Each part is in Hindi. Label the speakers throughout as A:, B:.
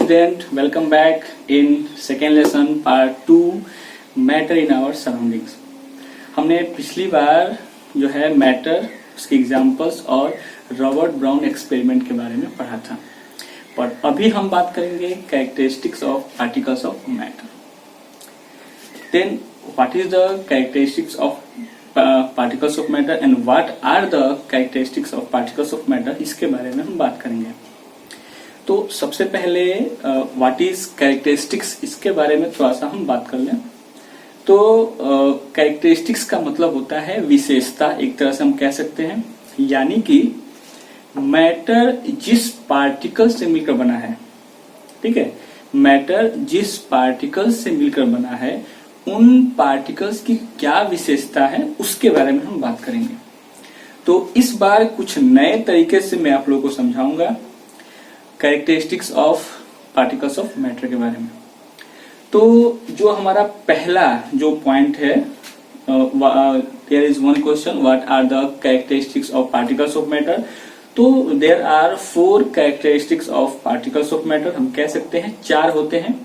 A: student, welcome back in second lesson part 2 matter in our surroundings. हमने पिछली बार जो है मैटर, उसके एग्जांपल्स और रॉबर्ट ब्राउन एक्सपेरिमेंट के बारे में पढ़ा था, पर अभी हम बात करेंगे characteristics of particles of matter. Then what is the characteristics of particles of matter and what are the characteristics of particles of matter, इसके बारे में हम बात करेंगे। तो सबसे पहले व्हाट इज कैरेक्टरिस्टिक्स, इसके बारे में थोड़ा सा हम बात कर लें। तो कैरेक्टरिस्टिक्स का मतलब होता है विशेषता, एक तरह से हम कह सकते हैं, यानी कि मैटर जिस पार्टिकल से मिलकर बना है, ठीक है, मैटर जिस पार्टिकल से मिलकर बना है उन पार्टिकल्स की क्या विशेषता है उसके बारे में हम बात करेंगे। तो इस बार कुछ नए तरीके से मैं आप लोगों को समझाऊंगा characteristics of particles of matter के बारे में। तो जो हमारा पहला जो पॉइंट है, there is one question, what are the characteristics of particles of matter. तो there are 4 characteristics of particles of matter, हम कह सकते हैं 4 होते हैं।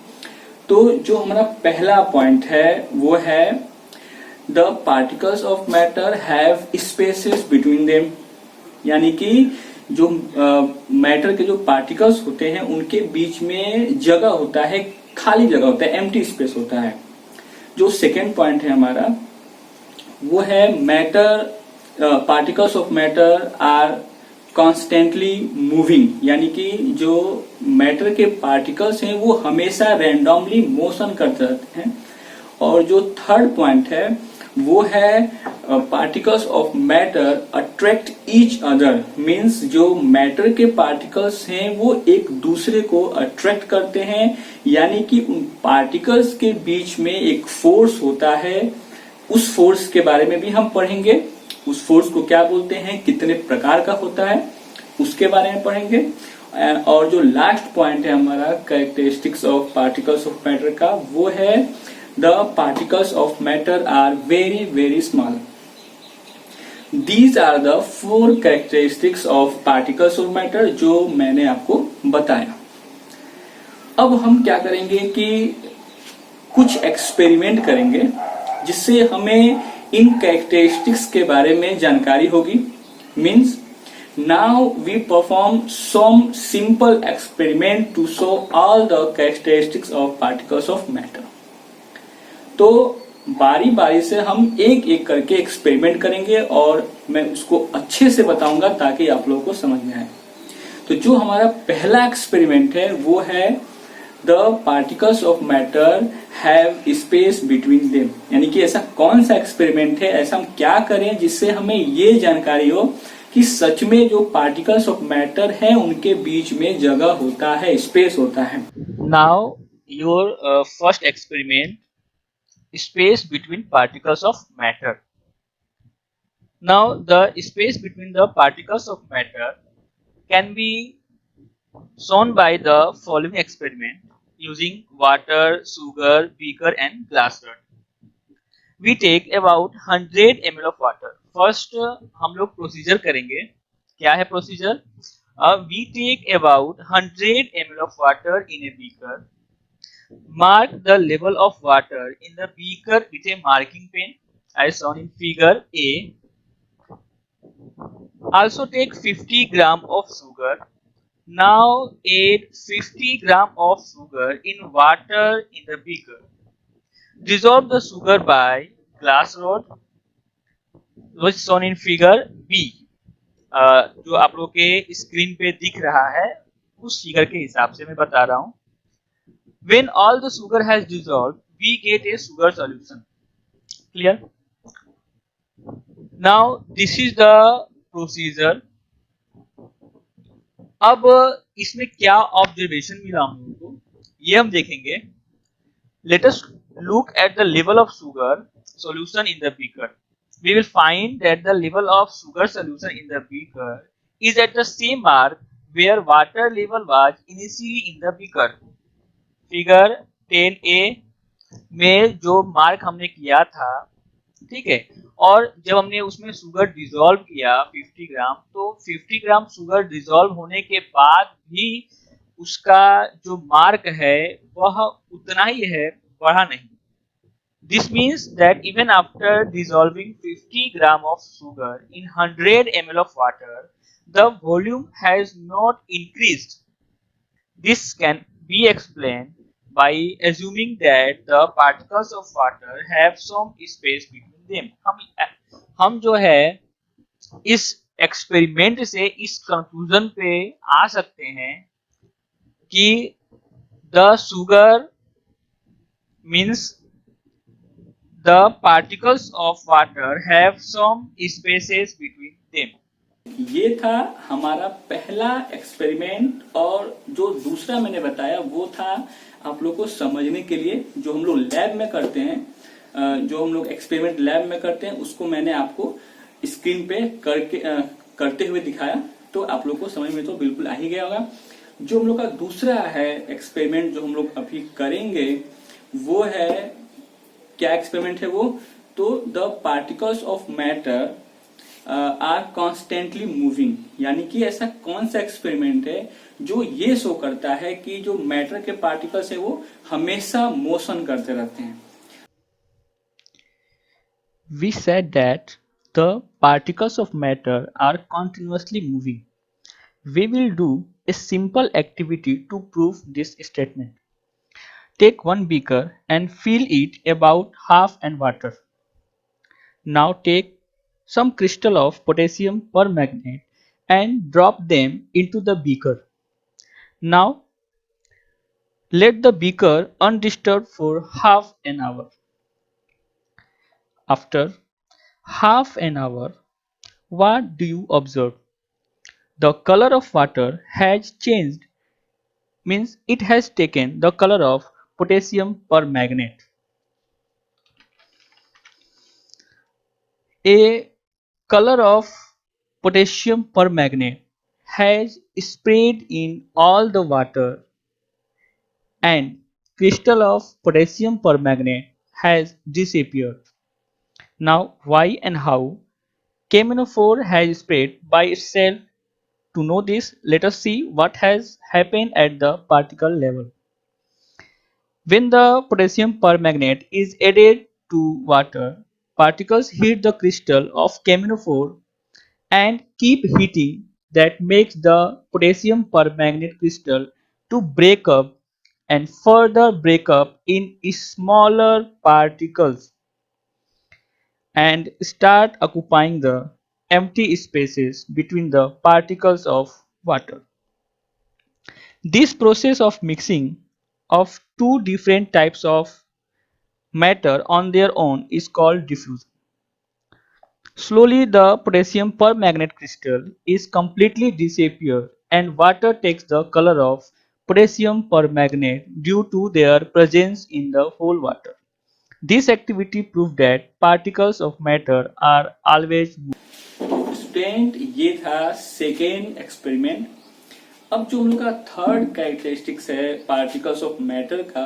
A: तो जो हमारा पहला पॉइंट है वो है the particles of matter have spaces between them, यानी कि जो मैटर के जो पार्टिकल्स होते हैं उनके बीच में जगह होता है, खाली जगह होता है, एम्प्टी स्पेस होता है। जो सेकेंड पॉइंट है हमारा वो है matter, particles of matter are constantly moving, यानी कि जो मैटर के पार्टिकल्स हैं वो हमेशा रैंडमली मोशन करते रहते हैं। और जो थर्ड पॉइंट है वो है particles of matter attract each other, means जो मैटर के पार्टिकल्स हैं वो एक दूसरे को अट्रैक्ट करते हैं, यानी कि उन पार्टिकल्स के बीच में एक फोर्स होता है। उस फोर्स के बारे में भी हम पढ़ेंगे, उस फोर्स को क्या बोलते हैं, कितने प्रकार का होता है, उसके बारे में पढ़ेंगे। और जो लास्ट पॉइंट है हमारा characteristics of particles of matter का, वो है the particles of matter are very very small. These are the 4 characteristics of particles of matter जो मैंने आपको बताया। अब हम क्या करेंगे कि कुछ एक्सपेरिमेंट करेंगे जिससे हमें इन कैरेक्टरिस्टिक्स के बारे में जानकारी होगी। Means now we perform some simple experiment to show all the characteristics of particles of matter. तो बारी बारी से हम एक एक करके एक्सपेरिमेंट करेंगे और मैं उसको अच्छे से बताऊंगा ताकि आप लोगों को समझ में आए। तो जो हमारा पहला एक्सपेरिमेंट है वो है the particles of matter have space between them, यानी कि ऐसा कौन सा एक्सपेरिमेंट है, ऐसा हम क्या करें जिससे हमें ये जानकारी हो कि सच में जो पार्टिकल्स ऑफ मैटर है उनके बीच में जगह होता है, स्पेस होता है। Now your first experiment, space between particles of matter. Now the space between the particles of matter can be shown by the following experiment using water, sugar, beaker and glass rod. We take about 100 ml of water. First हम लोग प्रोसीजर करेंगे। क्या है procedure? We take about 100 ml of water in a beaker. Mark the level of water in the beaker with a marking pen as shown in figure A. Also take 50 gram of sugar. Now add 50 gram of sugar in water in the beaker. Dissolve the sugar by glass rod which shown in figure B. जो आप लोग के स्क्रीन पे दिख रहा है उस फिगर के हिसाब से मैं बता रहा हूँ। When all the sugar has dissolved, we get a sugar solution. Clear? Now this is the procedure. अब इसमें क्या ऑब्जर्वेशन मिला हम लोगों को ये हम देखेंगे। Let us look at the level of sugar solution in the beaker. We will find that the level of sugar solution in the beaker is at the same mark where water level was initially in the beaker. Figure 10A में जो मार्क हमने किया था, ठीक है, और जब हमने उसमें शुगर डिसॉल्व किया 50 ग्राम, तो 50 ग्राम शुगर डिसॉल्व होने के बाद भी
B: उसका जो मार्क है वह उतना ही है, बढ़ा नहीं। This means that even after dissolving 50 gram of sugar in 100 ml of water, the volume has not increased. This can be explained by assuming that the particles of water have some space between them. हम जो है इस एक्सपेरिमेंट से इस कंक्लूजन पे आ सकते हैं कि the sugar means the particles of water have some spaces between them.
A: ये था हमारा पहला एक्सपेरिमेंट, और जो दूसरा मैंने बताया वो था आप लोग को समझने के लिए, जो हम लोग लैब में करते हैं, जो हम लोग एक्सपेरिमेंट लैब में करते हैं उसको मैंने आपको स्क्रीन पे करते हुए दिखाया, तो आप लोग को समझ में तो बिल्कुल आ ही गया होगा। जो हम लोग का दूसरा है एक्सपेरिमेंट जो हम लोग अभी करेंगे वो है, क्या एक्सपेरिमेंट है वो, तो the particles of matter are constantly moving, यानी कि ऐसा कौन सा एक्सपेरिमेंट है जो ये शो करता है कि जो मैटर के पार्टिकल्स है वो हमेशा मोशन करते रहते हैं।
B: We said that the particles of matter are continuously moving. We will do a simple activity to prove this statement. Take one beaker and fill it about half in water. Now take some crystal of potassium permanganate and drop them into the beaker. Now let the beaker undisturbed for half an hour. After half an hour, what do you observe? The color of water has changed, means it has taken the color of potassium permanganate. A color of potassium permanganate has spread in all the water, and crystal of potassium permanganate has disappeared. Now why and how KMNO4 has spread by itself? To know this, let us see what has happened at the particle level. When the potassium permanganate is added to water, particles hit the crystal of KMNO4 and keep heating. That makes the potassium permanganate crystal to break up and further break up in smaller particles and start occupying the empty spaces between the particles of water. This process of mixing of two different types of matter on their own is called diffusion. Slowly the potassium permanganate crystal is completely disappeared and water takes the color of potassium permanganate due to their presence in the whole water. This activity proved that particles of matter are always moving.
A: Student ये था सेकेंड एक्सपेरिमेंट। अब जो हम लोग का थर्ड कैरेक्टरिस्टिक्स है पार्टिकल्स ऑफ मैटर का,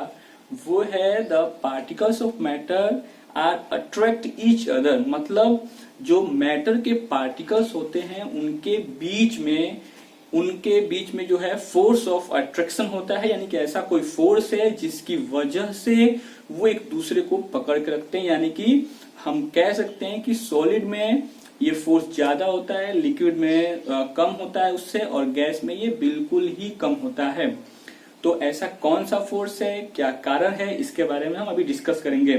A: वो है the particles of matter are attract each other, मतलब जो मैटर के पार्टिकल्स होते हैं उनके बीच में जो है फोर्स ऑफ अट्रैक्शन होता है, यानी कि ऐसा कोई फोर्स है जिसकी वजह से वो एक दूसरे को पकड़ के रखते हैं, यानी कि हम कह सकते हैं कि सॉलिड में ये फोर्स ज्यादा होता है, लिक्विड में कम होता है उससे, और गैस में ये बिल्कुल ही कम होता है। तो ऐसा कौन सा फोर्स है, क्या कारण है, इसके बारे में हम अभी डिस्कस करेंगे।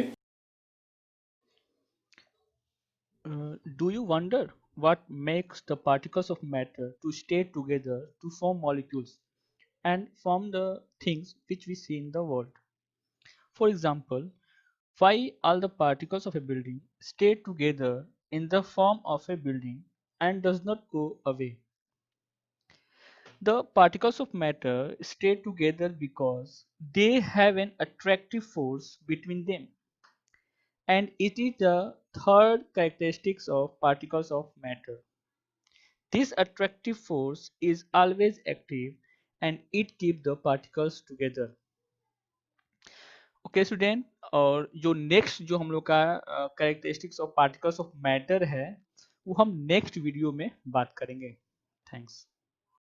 B: Do you wonder what makes the particles of matter to stay together to form molecules and form the things which we see in the world? For example, why all the particles of a building stay together in the form of a building and does not go away? The particles of matter stay together because they have an attractive force between them, and it is the third characteristics of particles of matter. This attractive force is always active and it keeps the particles together. Okay student, और जो नेक्स्ट जो हम लोग का characteristics of particles of matter है वो हम नेक्स्ट वीडियो में बात करेंगे। थैंक्स।